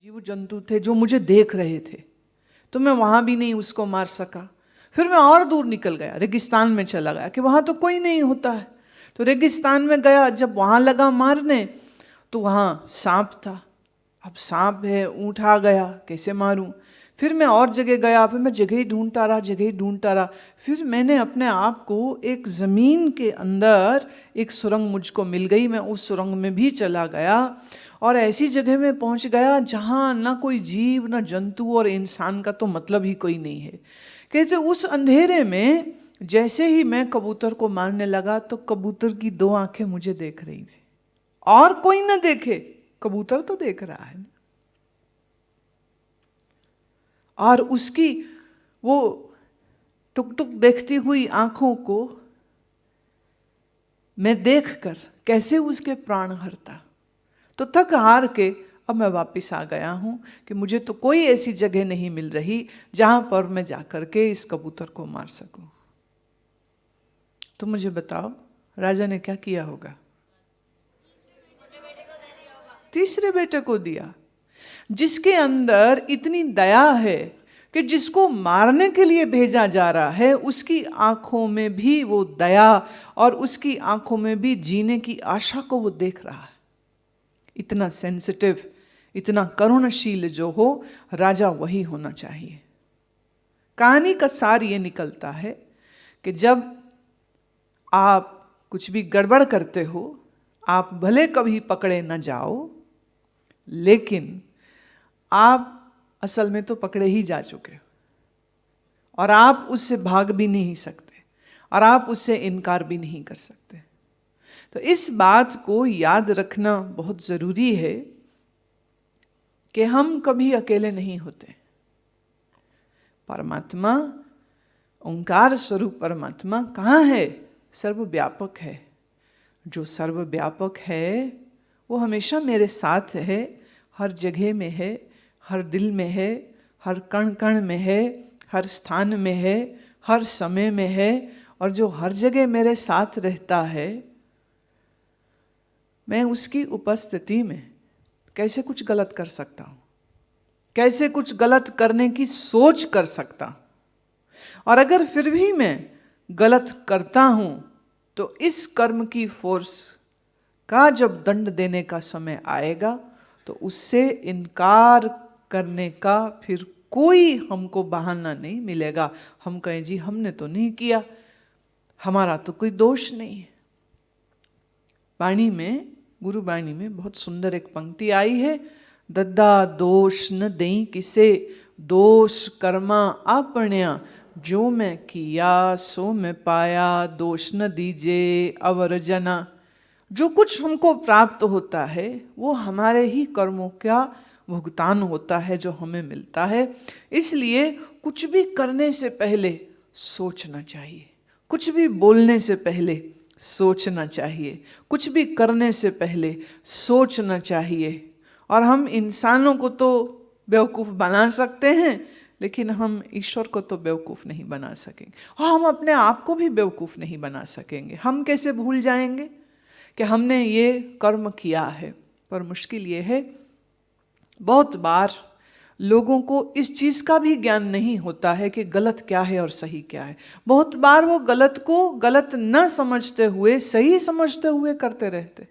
जीव जंतु थे जो मुझे देख रहे थे, तो मैं वहां भी नहीं उसको मार सका। फिर मैं और दूर निकल गया, रेगिस्तान में चला गया कि वहां तो कोई नहीं होता है। तो रेगिस्तान में गया, जब वहां लगा मारने तो वहां सांप था। अब सांप है, ऊंट आ गया, कैसे मारूं। फिर मैं और जगह गया, फिर मैं जगह ही ढूंढता रहा, जगह ही ढूंढता रहा। फिर मैंने अपने आप को एक ज़मीन के अंदर एक सुरंग मुझको मिल गई। मैं उस सुरंग में भी चला गया और ऐसी जगह में पहुंच गया जहां ना कोई जीव, ना जंतु, और इंसान का तो मतलब ही कोई नहीं है। कहते उस अंधेरे में जैसे ही मैं कबूतर को मारने लगा तो कबूतर की दो आंखें मुझे देख रही थी, और कोई ना देखे, कबूतर तो देख रहा है ना। और उसकी वो टुक टुक देखती हुई आंखों को मैं देखकर कैसे उसके प्राण हरता। तो थक हार के अब मैं वापस आ गया हूं कि मुझे तो कोई ऐसी जगह नहीं मिल रही जहां पर मैं जाकर के इस कबूतर को मार सकूं। तो मुझे बताओ राजा ने क्या किया होगा? तीसरे बेटे को दिया, जिसके अंदर इतनी दया है कि जिसको मारने के लिए भेजा जा रहा है उसकी आंखों में भी वो दया और उसकी आंखों में भी जीने की आशा को वो देख रहा है। इतना सेंसिटिव, इतना करुणशील जो हो, राजा वही होना चाहिए। कहानी का सार ये निकलता है कि जब आप कुछ भी गड़बड़ करते हो, आप भले कभी पकड़े न जाओ, लेकिन आप असल में तो पकड़े ही जा चुके हो और आप उससे भाग भी नहीं सकते और आप उससे इनकार भी नहीं कर सकते। तो इस बात को याद रखना बहुत जरूरी है कि हम कभी अकेले नहीं होते। परमात्मा, ओंकार स्वरूप परमात्मा कहाँ है? सर्वव्यापक है। जो सर्वव्यापक है वो हमेशा मेरे साथ है, हर जगह में है, हर दिल में है, हर कण कण में है, हर स्थान में है, हर समय में है। और जो हर जगह मेरे साथ रहता है, मैं उसकी उपस्थिति में कैसे कुछ गलत कर सकता हूं? कैसे कुछ गलत करने की सोच कर सकता हूं? और अगर फिर भी मैं गलत करता हूं तो इस कर्म की फोर्स का जब दंड देने का समय आएगा तो उससे इनकार करने का फिर कोई हमको बहाना नहीं मिलेगा। हम कहें जी हमने तो नहीं किया, हमारा तो कोई दोष नहीं है। वाणी में, गुरु वाणी में बहुत सुंदर एक पंक्ति आई है, दद्दा दोष न दें किसे, दोष कर्मा आपण्या, जो मैं किया सो मैं पाया, दोष न दीजे अवर जना। जो कुछ हमको प्राप्त होता है वो हमारे ही कर्मों का भुगतान होता है जो हमें मिलता है। इसलिए कुछ भी करने से पहले सोचना चाहिए, कुछ भी बोलने से पहले सोचना चाहिए, कुछ भी करने से पहले सोचना चाहिए। और हम इंसानों को तो बेवकूफ़ बना सकते हैं, लेकिन हम ईश्वर को तो बेवकूफ़ नहीं बना सकेंगे, और हम अपने आप को भी बेवकूफ़ नहीं बना सकेंगे। हम कैसे भूल जाएंगे कि हमने ये कर्म किया है? पर मुश्किल ये है, बहुत बार लोगों को इस चीज़ का भी ज्ञान नहीं होता है कि गलत क्या है और सही क्या है। बहुत बार वो गलत को गलत न समझते हुए सही समझते हुए करते रहते,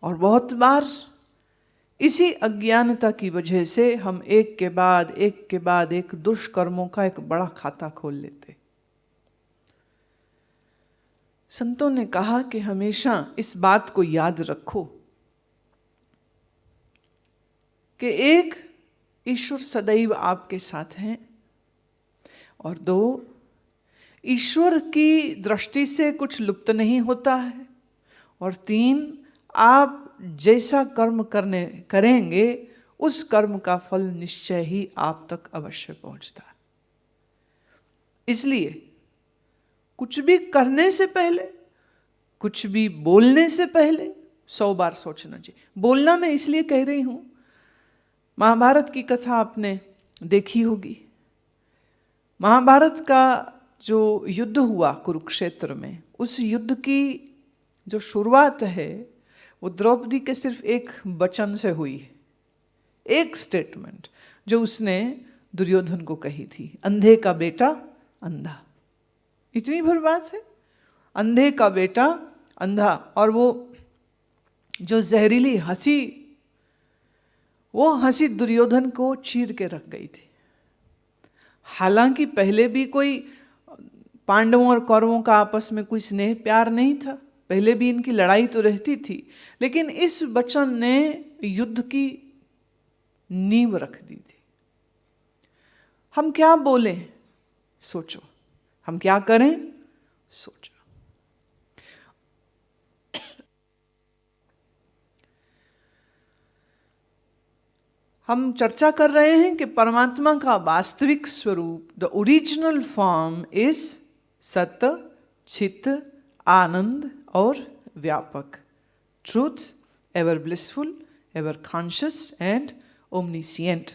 और बहुत बार इसी अज्ञानता की वजह से हम एक के बाद एक दुष्कर्मों का एक बड़ा खाता खोल लेते। संतों ने कहा कि हमेशा इस बात को याद रखो कि एक, ईश्वर सदैव आपके साथ हैं, और दो, ईश्वर की दृष्टि से कुछ लुप्त नहीं होता है, और तीन, आप जैसा कर्म करेंगे उस कर्म का फल निश्चय ही आप तक अवश्य पहुंचता है। इसलिए कुछ भी करने से पहले, कुछ भी बोलने से पहले 100 बार सोचना चाहिए। बोलना मैं इसलिए कह रही हूं, महाभारत की कथा आपने देखी होगी। महाभारत का जो युद्ध हुआ कुरुक्षेत्र में, उस युद्ध की जो शुरुआत है वो द्रौपदी के सिर्फ एक वचन से हुई है एक स्टेटमेंट जो उसने दुर्योधन को कही थी, अंधे का बेटा अंधा। इतनी भर बात है, अंधे का बेटा अंधा। और वो जो जहरीली हंसी, वो हंसी दुर्योधन को चीर के रख गई थी। हालांकि पहले भी कोई पांडवों और कौरवों का आपस में कोई स्नेह प्यार नहीं था, पहले भी इनकी लड़ाई तो रहती थी, लेकिन इस वचन ने युद्ध की नींव रख दी थी। हम क्या बोलें सोचो, हम क्या करें सोचो। हम चर्चा कर रहे हैं कि परमात्मा का वास्तविक स्वरूप, द ओरिजिनल फॉर्म इज सत्य, चित्त, आनंद और व्यापक, truth, ever blissful, ever conscious and omniscient,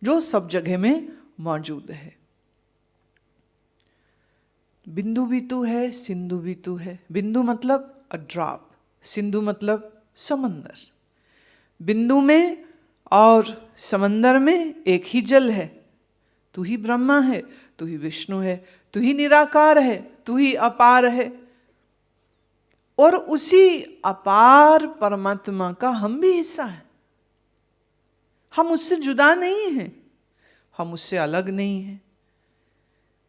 जो सब जगह में मौजूद है। बिंदु भी तू है, सिंधु भी तू है। बिंदु मतलब अ ड्रॉप, सिंधु मतलब समंदर। बिंदु में और समंदर में एक ही जल है। तू ही ब्रह्मा है, तू ही विष्णु है, तू ही निराकार है, तू ही अपार है। और उसी अपार परमात्मा का हम भी हिस्सा है। हम उससे जुदा नहीं हैं, हम उससे अलग नहीं हैं।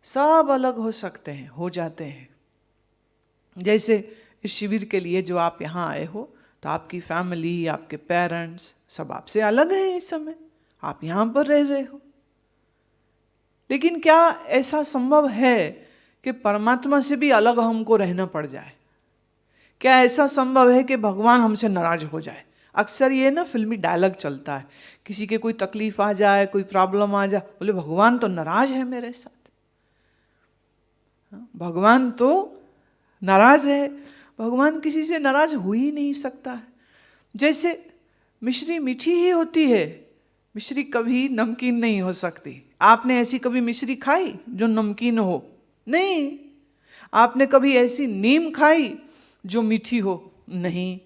सब अलग हो सकते हैं, हो जाते हैं। जैसे इस शिविर के लिए जो आप यहाँ आए हो, तो आपकी फैमिली, आपके पेरेंट्स सब आपसे अलग हैं इस समय, आप यहाँ पर रह रहे हो। लेकिन क्या ऐसा संभव है कि परमात्मा से भी अलग हमको रहना पड़ जाए? क्या ऐसा संभव है कि भगवान हमसे नाराज हो जाए? अक्सर ये ना फिल्मी डायलॉग चलता है, किसी के कोई तकलीफ आ जाए, कोई प्रॉब्लम आ जाए, बोले भगवान तो नाराज है मेरे साथ, भगवान तो नाराज है। भगवान किसी से नाराज हो ही नहीं सकता है। जैसे मिश्री मीठी ही होती है, मिश्री कभी नमकीन नहीं हो सकती। आपने ऐसी कभी मिश्री खाई जो नमकीन हो? नहीं। आपने कभी ऐसी नीम खाई जो मीठी हो? नहीं।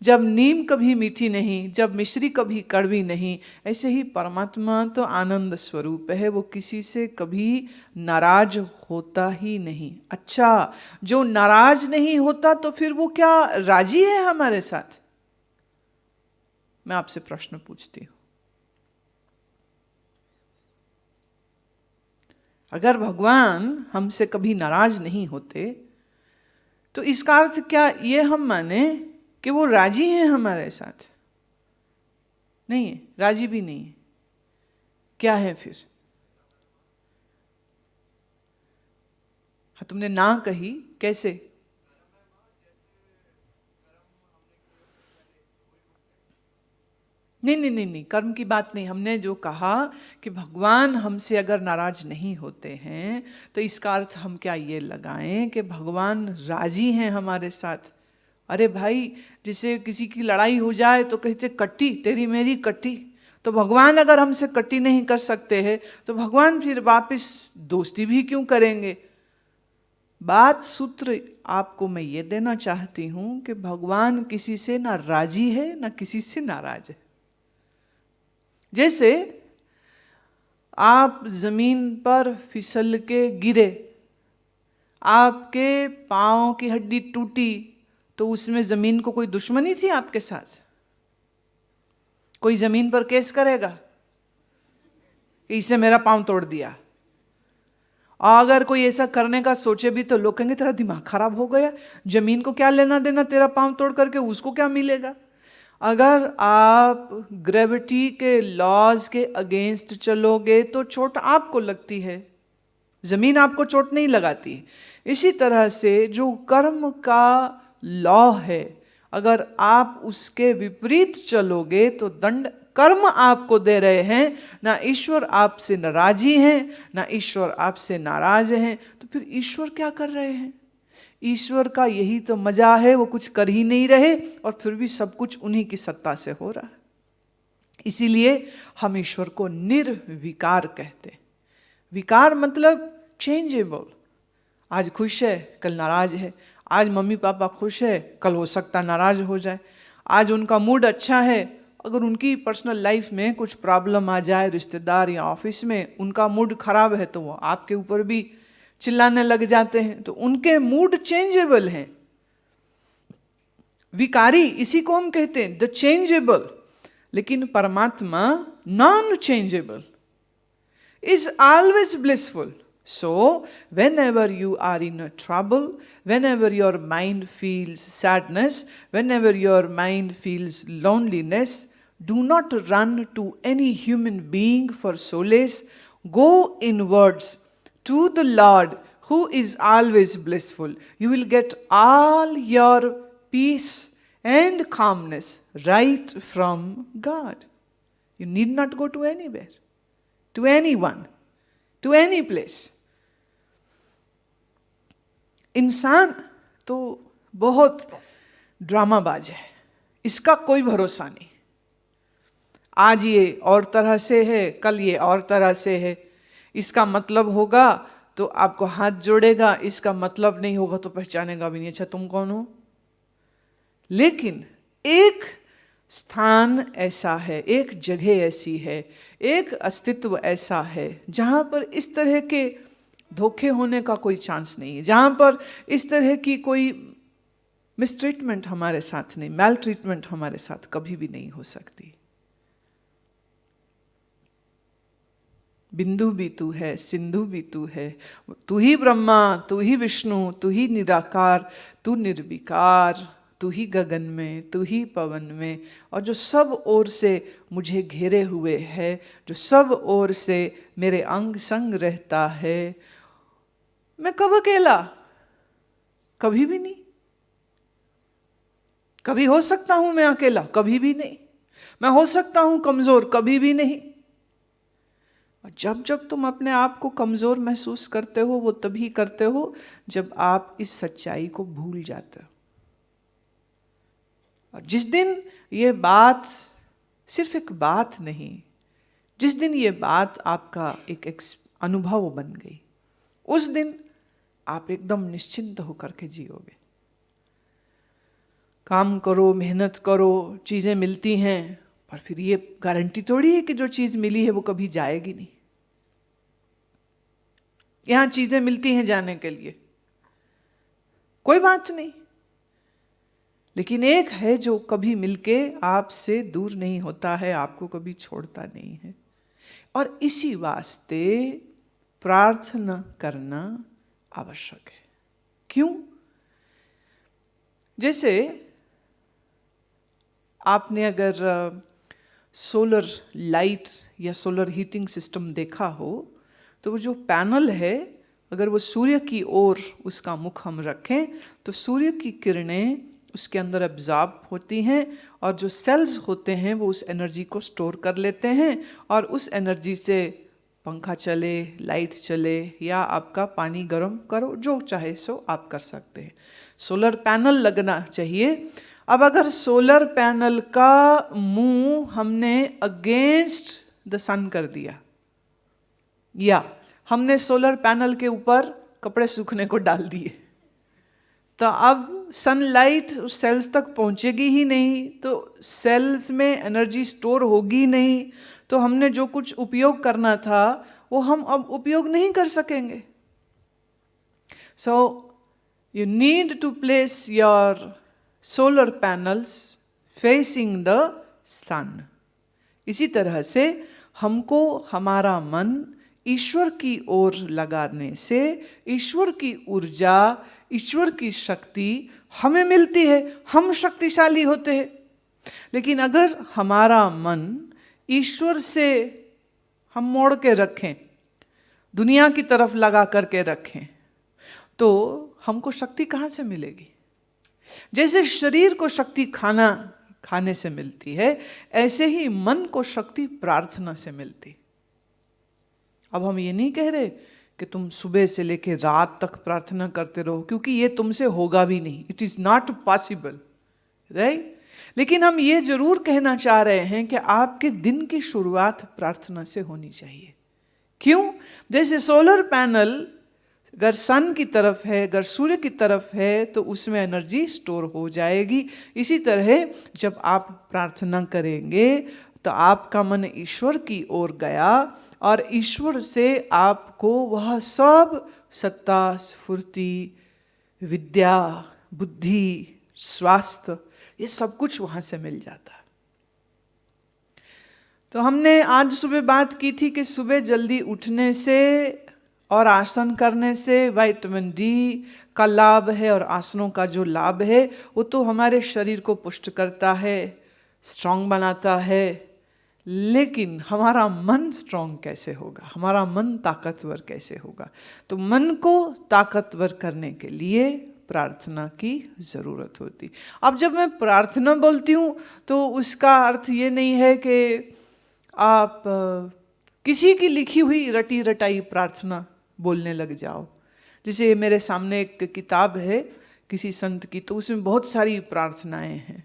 जब नीम कभी मीठी नहीं, जब मिश्री कभी कड़वी नहीं, ऐसे ही परमात्मा तो आनंद स्वरूप है, वो किसी से कभी नाराज होता ही नहीं। अच्छा, जो नाराज नहीं होता तो फिर वो क्या राजी है हमारे साथ? मैं आपसे प्रश्न पूछती हूं। अगर भगवान हमसे कभी नाराज नहीं होते तो इसका अर्थ क्या ये हम माने कि वो राजी हैं हमारे साथ? नहीं है, राजी भी नहीं है। क्या है फिर? हाँ, तुमने ना कही, कैसे? नहीं नहीं नहीं नहीं, कर्म की बात नहीं। हमने जो कहा कि भगवान हमसे अगर नाराज नहीं होते हैं तो इसका अर्थ हम क्या ये लगाएं कि भगवान राजी हैं हमारे साथ? अरे भाई, जिसे किसी की लड़ाई हो जाए तो कहते कट्टी, तेरी मेरी कट्टी। तो भगवान अगर हमसे कट्टी नहीं कर सकते हैं तो भगवान फिर वापस दोस्ती भी क्यों करेंगे? बात सूत्र आपको मैं ये देना चाहती हूं कि भगवान किसी से ना राजी है ना किसी से नाराज है। जैसे आप जमीन पर फिसल के गिरे, आपके पांव की हड्डी टूटी, तो उसमें जमीन को कोई दुश्मनी थी आपके साथ? कोई जमीन पर केस करेगा कि इसने मेरा पांव तोड़ दिया? और अगर कोई ऐसा करने का सोचे भी तो लोग कहेंगे तेरा दिमाग खराब हो गया, जमीन को क्या लेना देना, तेरा पांव तोड़ करके उसको क्या मिलेगा? अगर आप ग्रेविटी के लॉज के अगेंस्ट चलोगे तो चोट आपको लगती है, जमीन आपको चोट नहीं लगाती। इसी तरह से जो कर्म का लॉ है, अगर आप उसके विपरीत चलोगे तो दंड कर्म आपको दे रहे हैं। ना ईश्वर आपसे नाराजी हैं, ना ईश्वर आपसे नाराज हैं। तो फिर ईश्वर क्या कर रहे हैं? ईश्वर का यही तो मजा है, वो कुछ कर ही नहीं रहे और फिर भी सब कुछ उन्हीं की सत्ता से हो रहा है। इसीलिए हम ईश्वर को निर्विकार कहते हैं। विकार मतलब चेंजेबल। आज खुश है, कल नाराज है। आज मम्मी पापा खुश है, कल हो सकता नाराज हो जाए। आज उनका मूड अच्छा है अगर उनकी पर्सनल लाइफ में कुछ प्रॉब्लम आ जाए, रिश्तेदार या ऑफिस में उनका मूड खराब है, तो वो आपके ऊपर भी चिल्लाने लग जाते हैं। तो उनके मूड चेंजेबल हैं। विकारी इसी को हम कहते हैं द चेंजेबल। लेकिन परमात्मा non changeable, is always blissful. So, whenever you are in a trouble, whenever your mind feels sadness, whenever your mind feels loneliness, do not run to any human being for solace. Go inwards to the Lord who is always blissful. You will get all your peace and calmness right from God. You need not go to anywhere, to anyone, to any place. इंसान तो बहुत ड्रामाबाज है, इसका कोई भरोसा नहीं। आज ये और तरह से है, कल ये और तरह से है। इसका मतलब होगा तो आपको हाथ जोड़ेगा, इसका मतलब नहीं होगा तो पहचानेगा भी नहीं, अच्छा तुम कौन हो। लेकिन एक स्थान ऐसा है, एक जगह ऐसी है, एक अस्तित्व ऐसा है जहां पर इस तरह के धोखे होने का कोई चांस नहीं है, जहां पर इस तरह की कोई मिसट्रीटमेंट हमारे साथ नहीं, मैल ट्रीटमेंट हमारे साथ कभी भी नहीं हो सकती। बिंदु भी तू है, सिंधु भी तू है, तू ही ब्रह्मा, तू ही विष्णु, तू ही निराकार, तू निर्विकार, तू ही गगन में, तू ही पवन में, और जो सब ओर से मुझे घेरे हुए है, जो सब ओर से मेरे अंग संग रहता है। मैं कब अकेला? कभी भी नहीं। कभी हो सकता हूं मैं अकेला, कभी भी नहीं। मैं हो सकता हूं कमजोर, कभी भी नहीं। और जब जब तुम अपने आप को कमजोर महसूस करते हो, वो तभी करते हो जब आप इस सच्चाई को भूल जाते हो। और जिस दिन ये बात सिर्फ एक बात नहीं, जिस दिन ये बात आपका एक अनुभव बन गई, उस दिन आप एकदम निश्चिंत होकर के जियोगे। काम करो, मेहनत करो, चीजें मिलती हैं, पर फिर ये गारंटी थोड़ी है कि जो चीज मिली है वो कभी जाएगी नहीं। यहां चीजें मिलती हैं जाने के लिए, कोई बात नहीं। लेकिन एक है जो कभी मिलके आपसे दूर नहीं होता है, आपको कभी छोड़ता नहीं है। और इसी वास्ते प्रार्थना करना आवश्यक है। क्यों? जैसे आपने अगर सोलर लाइट या सोलर हीटिंग सिस्टम देखा हो, तो वो जो पैनल है, अगर वो सूर्य की ओर उसका मुख हम रखें तो सूर्य की किरणें उसके अंदर एब्जॉर्ब होती हैं, और जो सेल्स होते हैं वो उस एनर्जी को स्टोर कर लेते हैं, और उस एनर्जी से पंखा चले, लाइट चले, या आपका पानी गर्म करो, जो चाहे सो आप कर सकते हैं। सोलर पैनल लगना चाहिए। अब अगर सोलर पैनल का मुंह हमने अगेंस्ट द सन कर दिया, या हमने सोलर पैनल के ऊपर कपड़े सूखने को डाल दिए, तो अब सनलाइट उस सेल्स तक पहुंचेगी ही नहीं, तो सेल्स में एनर्जी स्टोर होगी नहीं, तो हमने जो कुछ उपयोग करना था वो हम अब उपयोग नहीं कर सकेंगे। So you need to place your solar panels facing the sun. इसी तरह से हमको हमारा मन ईश्वर की ओर लगाने से ईश्वर की ऊर्जा, ईश्वर की शक्ति हमें मिलती है, हम शक्तिशाली होते हैं। लेकिन अगर हमारा मन ईश्वर से हम मोड़ के रखें, दुनिया की तरफ लगा करके रखें, तो हमको शक्ति कहाँ से मिलेगी? जैसे शरीर को शक्ति खाने से मिलती है, ऐसे ही मन को शक्ति प्रार्थना से मिलती। अब हम ये नहीं कह रहे कि तुम सुबह से लेकर रात तक प्रार्थना करते रहो, क्योंकि ये तुमसे होगा भी नहीं, it is not possible, right? लेकिन हम ये जरूर कहना चाह रहे हैं कि आपके दिन की शुरुआत प्रार्थना से होनी चाहिए। क्यों? जैसे सोलर पैनल अगर सन की तरफ है, अगर सूर्य की तरफ है, तो उसमें एनर्जी स्टोर हो जाएगी। इसी तरह जब आप प्रार्थना करेंगे तो आपका मन ईश्वर की ओर गया और ईश्वर से आपको वह सब सत्ता, स्फूर्ति, विद्या, बुद्धि, स्वास्थ्य, ये सब कुछ वहां से मिल जाता है। तो हमने आज सुबह बात की थी कि सुबह जल्दी उठने से और आसन करने से विटामिन डी का लाभ है, और आसनों का जो लाभ है वो तो हमारे शरीर को पुष्ट करता है, स्ट्रांग बनाता है। लेकिन हमारा मन स्ट्रांग कैसे होगा, हमारा मन ताकतवर कैसे होगा? तो मन को ताकतवर करने के लिए प्रार्थना की जरूरत होती। अब जब मैं प्रार्थना बोलती हूँ तो उसका अर्थ ये नहीं है कि आप किसी की लिखी हुई रटी रटाई प्रार्थना बोलने लग जाओ। जैसे मेरे सामने एक किताब है किसी संत की, तो उसमें बहुत सारी प्रार्थनाएं हैं,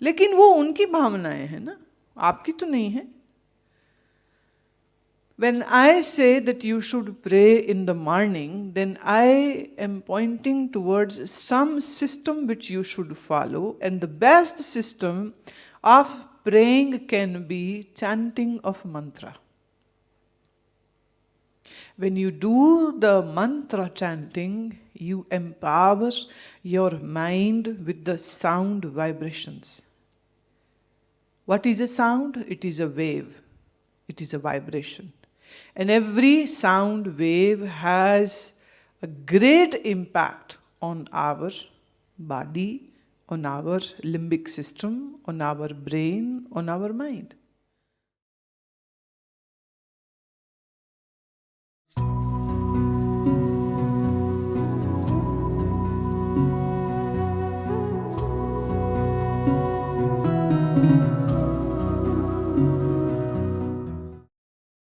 लेकिन वो उनकी भावनाएं हैं ना, आपकी तो नहीं है। When I say that you should pray in the morning, then I am pointing towards some system which you should follow, and the best system of praying can be chanting of mantra. When you do the mantra chanting, you empower your mind with the sound vibrations. What is a sound? It is a wave. It is a vibration. And every sound wave has a great impact on our body, on our limbic system, on our brain, on our mind.